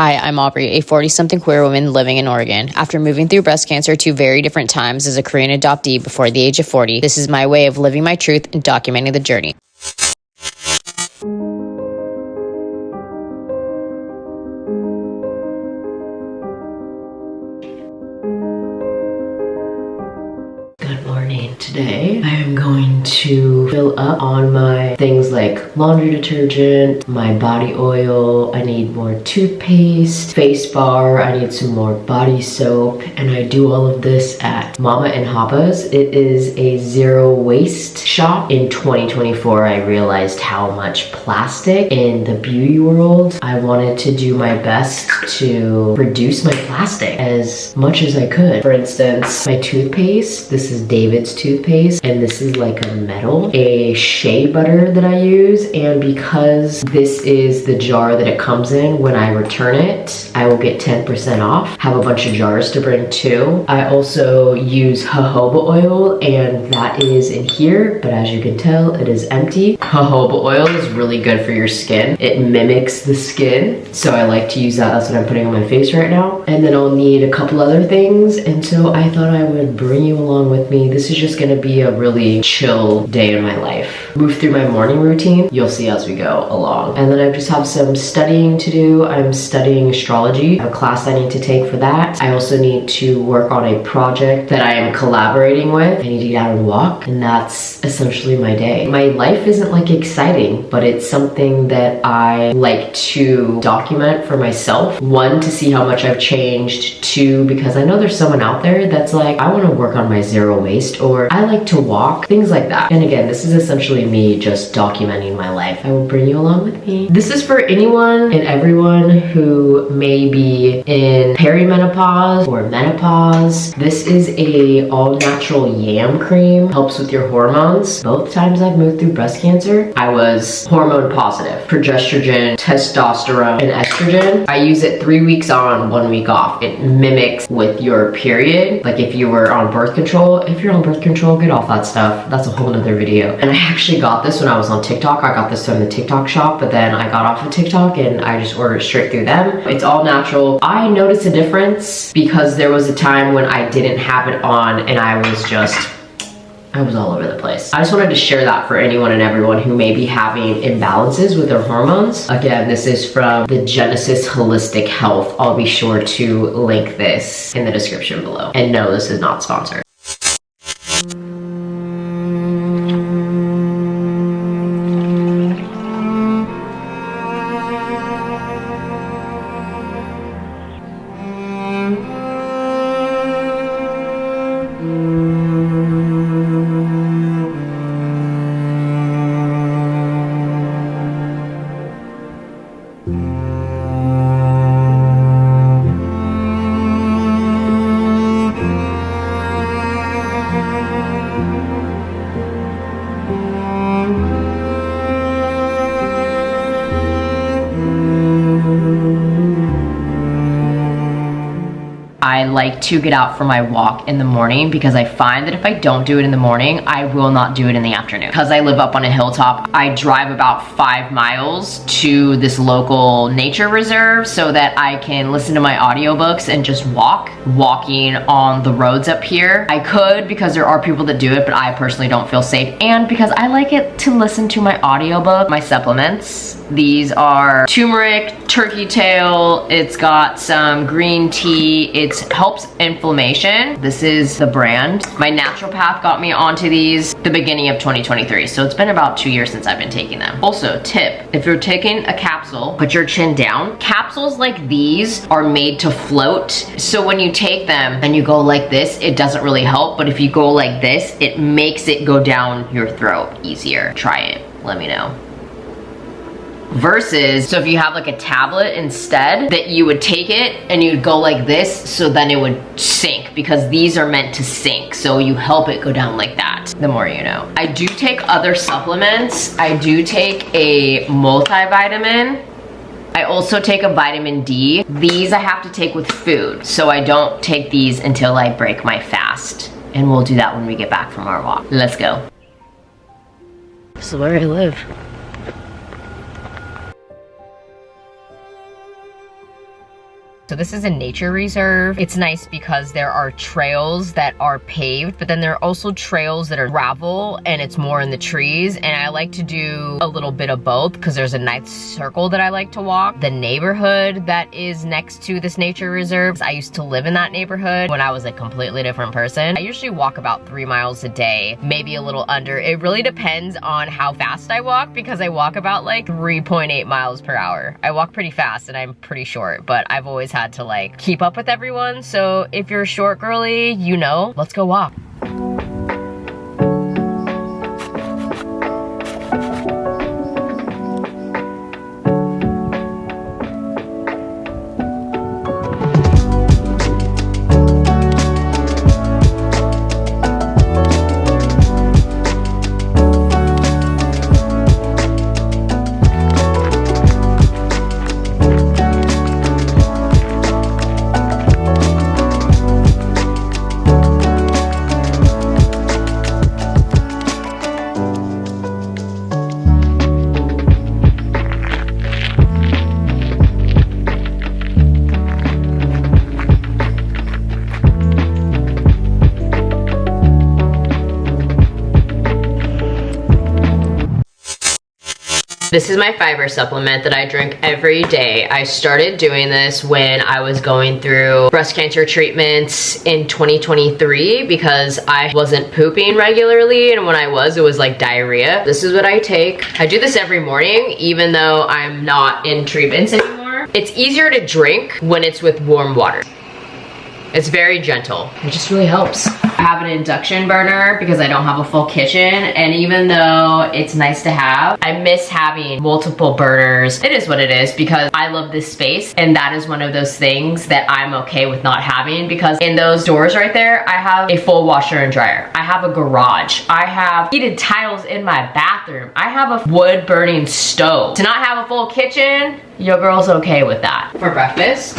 Hi, I'm Aubrey, a 40-something queer woman living in Oregon. After moving through breast cancer 2 very different times as a Korean adoptee before the age of 40, this is my way of living my truth and documenting the journey. Good morning. Today, I am going to fill up on my things like laundry detergent, my body oil, I need more toothpaste, face bar, I need some more body soap, and I do all of this at Mama and Hapa's. It is a zero waste shop. In 2024, I realized how much plastic in the beauty world. I wanted to do my best to reduce my plastic as much as I could. For instance, my toothpaste, this is David's toothpaste, and this is like a metal, a shea butter that I use, and because this is the jar that it comes in, when I return it, I will get 10% off. Have a bunch of jars to bring too. I also use jojoba oil, and that is in here, but as you can tell, it is empty. Jojoba oil is really good for your skin. It mimics the skin, so I like to use that. That's what I'm putting on my face right now. And then I'll need a couple other things, and so I thought I would bring you along with me. This is just gonna be a really chill day in my life. Move through my morning routine. You'll see as we go along. And then I just have some studying to do. I'm studying astrology. I have a class I need to take for that. I also need to work on a project that I am collaborating with. I need to get out and walk, and that's essentially my day. My life isn't like exciting, but it's something that I like to document for myself. 1, to see how much I've changed. 2, because I know there's someone out there that's like, I want to work on my zero waste, or I like to walk, things like that. And again, this is essentially me just documenting my life. I will bring you along with me. This is for anyone and everyone who may be in perimenopause or menopause. This is a all-natural yam cream. Helps with your hormones. Both times I've moved through breast cancer, I was hormone positive. Progesterone, testosterone, and estrogen. I use it 3 weeks on, 1 week off. It mimics with your period. Like if you were on birth control. If you're on birth control, get off that stuff. That's a whole nother video. And I actually got this when I was on TikTok. I got this from the TikTok shop, but then I got off of TikTok and I just ordered it straight through them. It's all natural. I noticed a difference because there was a time when I didn't have it on and I was all over the place. I just wanted to share that for anyone and everyone who may be having imbalances with their hormones. Again, this is from the Genesis Holistic Health. I'll be sure to link this in the description below. And no, this is not sponsored. I like to get out for my walk in the morning because I find that if I don't do it in the morning, I will not do it in the afternoon. Because I live up on a hilltop, I drive about 5 miles to this local nature reserve so that I can listen to my audiobooks and just walking on the roads up here. I could because there are people that do it, but I personally don't feel safe, and because I like it to listen to my audiobook. My supplements, these are turmeric, turkey tail, it's got some green tea, it helps inflammation. This is the brand. My naturopath got me onto these the beginning of 2023, so it's been about 2 years since I've been taking them. Also, tip, if you're taking a capsule, put your chin down. Capsules like these are made to float, so when you take them and you go like this, it doesn't really help, but if you go like this, it makes it go down your throat easier. Try it, let me know. Versus, so if you have like a tablet instead, that you would take it and you'd go like this, so then it would sink, because these are meant to sink, so you help it go down like that. The more you know. I do take other supplements. I do take a multivitamin. I also take a vitamin D. These I have to take with food, so I don't take these until I break my fast. And we'll do that when we get back from our walk. Let's go. This is where I live. So this is a nature reserve. It's nice because there are trails that are paved, but then there are also trails that are gravel and it's more in the trees. And I like to do a little bit of both because there's a nice circle that I like to walk. The neighborhood that is next to this nature reserve, I used to live in that neighborhood when I was a completely different person. I usually walk about 3 miles a day, maybe a little under. It really depends on how fast I walk because I walk about like 3.8 miles per hour. I walk pretty fast and I'm pretty short, but I've always had to like keep up with everyone. So if you're short girly, you know, let's go walk. This is my fiber supplement that I drink every day. I started doing this when I was going through breast cancer treatments in 2023 because I wasn't pooping regularly, and when I was, it was like diarrhea. This is what I take. I do this every morning even though I'm not in treatments anymore. It's easier to drink when it's with warm water. It's very gentle. It just really helps. I have an induction burner because I don't have a full kitchen, and even though it's nice to have, I miss having multiple burners. It is what it is because I love this space, and that is one of those things that I'm okay with not having because in those doors right there, I have a full washer and dryer. I have a garage. I have heated tiles in my bathroom. I have a wood burning stove. To not have a full kitchen, your girl's okay with that. For breakfast,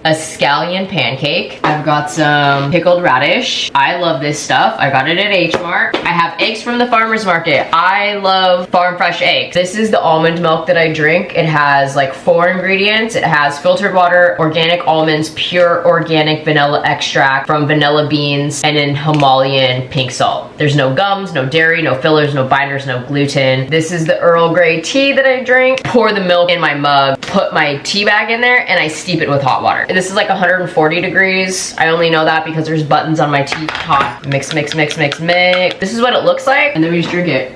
a scallion pancake. I've got some pickled radish. I love this stuff. I got it at H Mart. I have eggs from the farmer's market. I love farm fresh eggs. This is the almond milk that I drink. It has like 4 ingredients. It has filtered water, organic almonds, pure organic vanilla extract from vanilla beans, and then Himalayan pink salt. There's no gums, no dairy, no fillers, no binders, no gluten. This is the Earl Grey tea that I drink. Pour the milk in my mug, put my tea bag in there, and I steep it with hot water. This is like 140 degrees. I only know that because there's buttons on my teapot. Mix, mix, mix, mix, mix. This is what it looks like, and then we just drink it.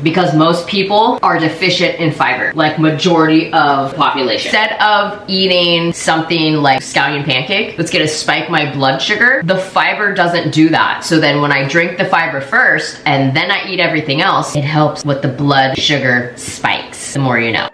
Because most people are deficient in fiber, like majority of the population. Instead of eating something like scallion pancake that's gonna spike my blood sugar, the fiber doesn't do that. So then when I drink the fiber first and then I eat everything else, it helps with the blood sugar spikes. The more you know.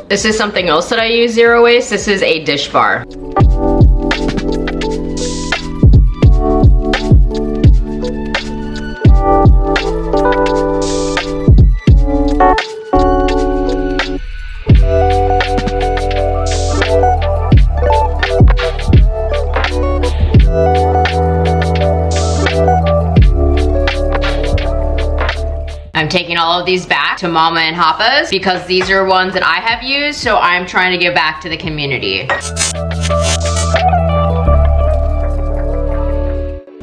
This is something else that I use zero waste. This is a dish bar. I'm taking all of these back to Mama and Hapa's because these are ones that I have used, so I'm trying to give back to the community.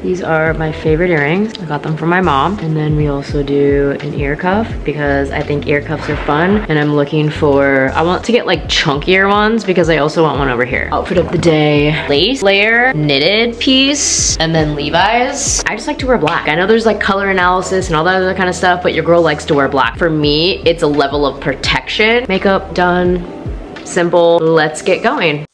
These are my favorite earrings. I got them from my mom. And then we also do an ear cuff because I think ear cuffs are fun. And I'm looking for, I want to get like chunkier ones because I also want one over here. Outfit of the day, lace layer, knitted piece, and then Levi's. I just like to wear black. I know there's like color analysis and all that other kind of stuff, but your girl likes to wear black. For me, it's a level of protection. Makeup done, simple, let's get going.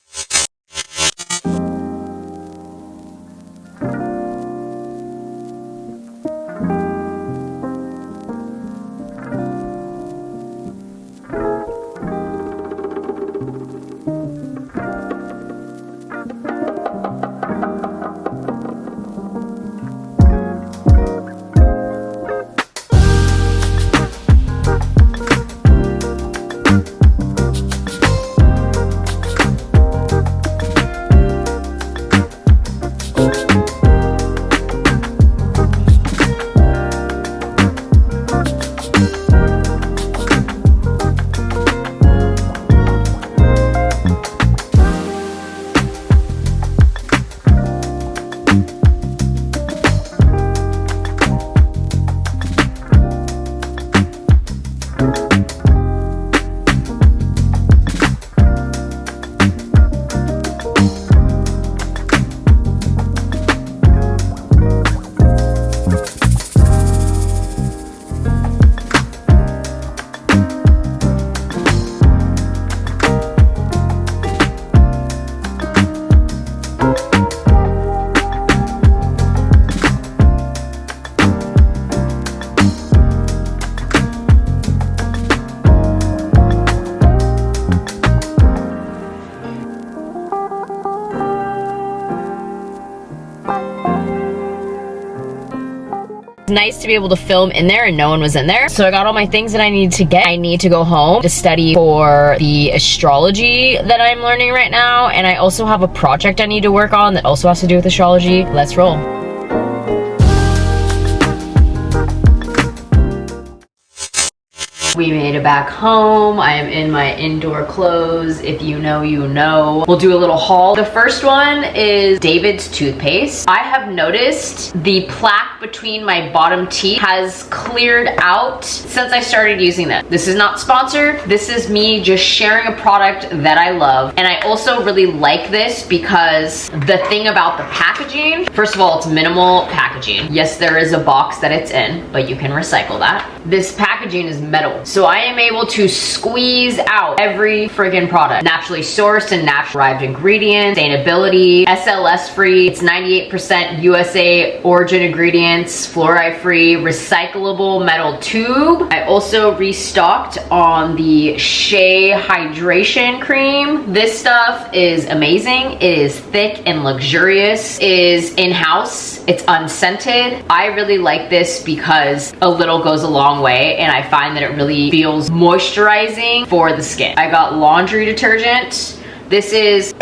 Nice to be able to film in there and no one was in there. So I got all my things that I need to get. I need to go home to study for the astrology that I'm learning right now. And I also have a project I need to work on that also has to do with astrology. Let's roll. We made it back home. I am in my indoor clothes. If you know, you know. We'll do a little haul. The first one is David's toothpaste. I have noticed the plaque between my bottom teeth has cleared out since I started using this. This is not sponsored. This is me just sharing a product that I love. And I also really like this because the thing about the packaging, first of all, it's minimal packaging. Yes, there is a box that it's in, but you can recycle that. This packaging is metal. So I am able to squeeze out every friggin' product. Naturally sourced and naturally derived ingredients, sustainability, SLS free, it's 98% USA origin ingredients, fluoride free, recyclable metal tube. I also restocked on the Shea Hydration Cream. This stuff is amazing. It is thick and luxurious. It is in-house. It's unscented. I really like this because a little goes a long way and I find that it really feels moisturizing for the skin. I got laundry detergent. This is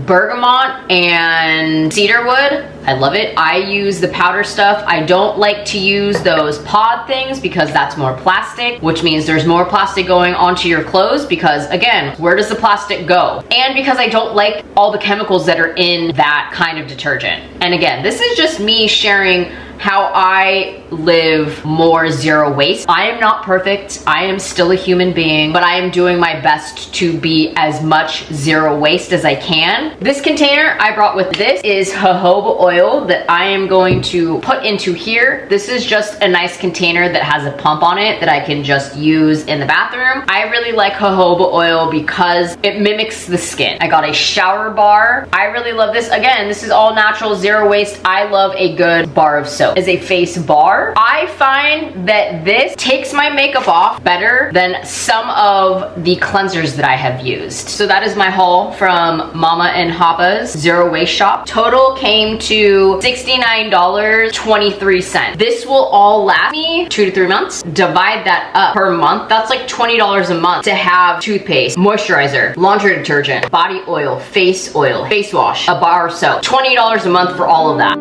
bergamot and cedarwood. I love it. I use the powder stuff. I don't like to use those pod things because that's more plastic, which means there's more plastic going onto your clothes because, again, where does the plastic go? And because I don't like all the chemicals that are in that kind of detergent. And again, this is just me sharing how I live more zero waste. I am not perfect. I am still a human being, but I am doing my best to be as much zero waste as I can. This container I brought with this is jojoba oil that I am going to put into here. This is just a nice container that has a pump on it that I can just use in the bathroom. I really like jojoba oil because it mimics the skin. I got a shower bar. I really love this. Again, this is all natural, zero waste. I love a good bar of soap. As a face bar, I find that this takes my makeup off better than some of the cleansers that I have used. So that is my haul from Mama and Hapa's zero waste shop. Total came to $69.23. This will all last me 2 to 3 months. Divide that up per month. That's like $20 a month to have toothpaste, moisturizer, laundry detergent, body oil, face wash, a bar of soap. $20 a month for all of that.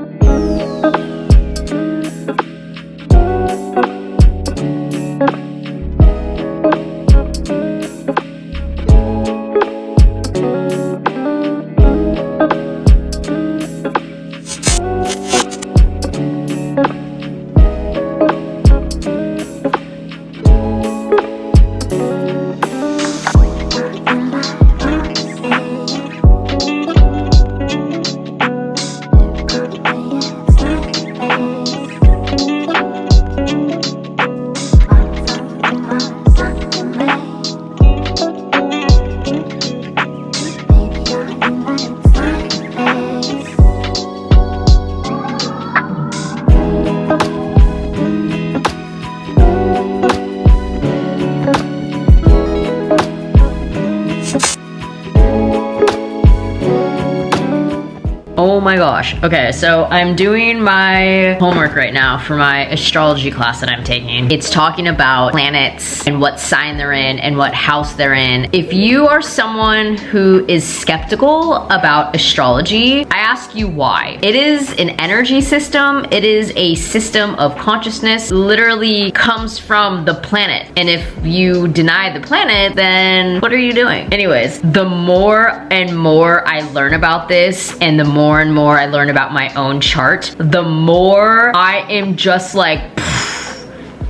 Oh my gosh. Okay, so I'm doing my homework right now for my astrology class that I'm taking. It's talking about planets and what sign they're in and what house they're in. If you are someone who is skeptical about astrology, I ask you why. It is an energy system. It is a system of consciousness. Literally comes from the planet. And if you deny the planet, then what are you doing? Anyways, the more and more I learn about this and the more and more I learn about my own chart, the more I am just like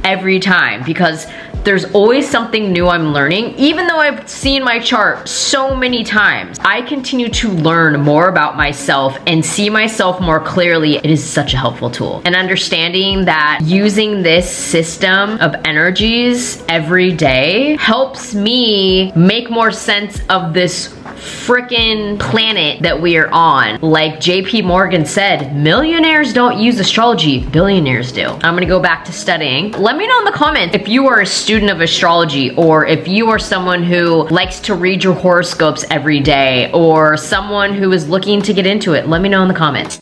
every time, because there's always something new I'm learning. Even though I've seen my chart so many times, I continue to learn more about myself and see myself more clearly. It is such a helpful tool. And understanding that using this system of energies every day helps me make more sense of this freaking planet that we are on. Like JP Morgan said, millionaires don't use astrology, billionaires do. I'm gonna go back to studying. Let me know in the comments if you are a student of astrology, or if you are someone who likes to read your horoscopes every day, or someone who is looking to get into it. Let me know in the comments.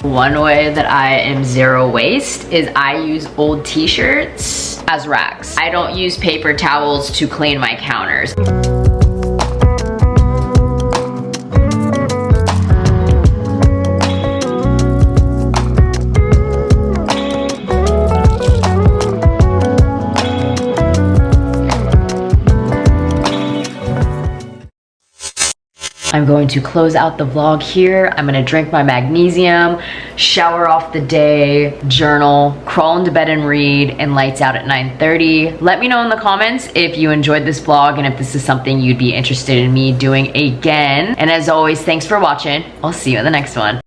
One way that I am zero waste is I use old t-shirts as racks. I don't use paper towels to clean my counters. I'm going to close out the vlog here. I'm gonna drink my magnesium, shower off the day, journal, crawl into bed and read, and lights out at 9:30. Let me know in the comments if you enjoyed this vlog and if this is something you'd be interested in me doing again. And as always, thanks for watching. I'll see you in the next one.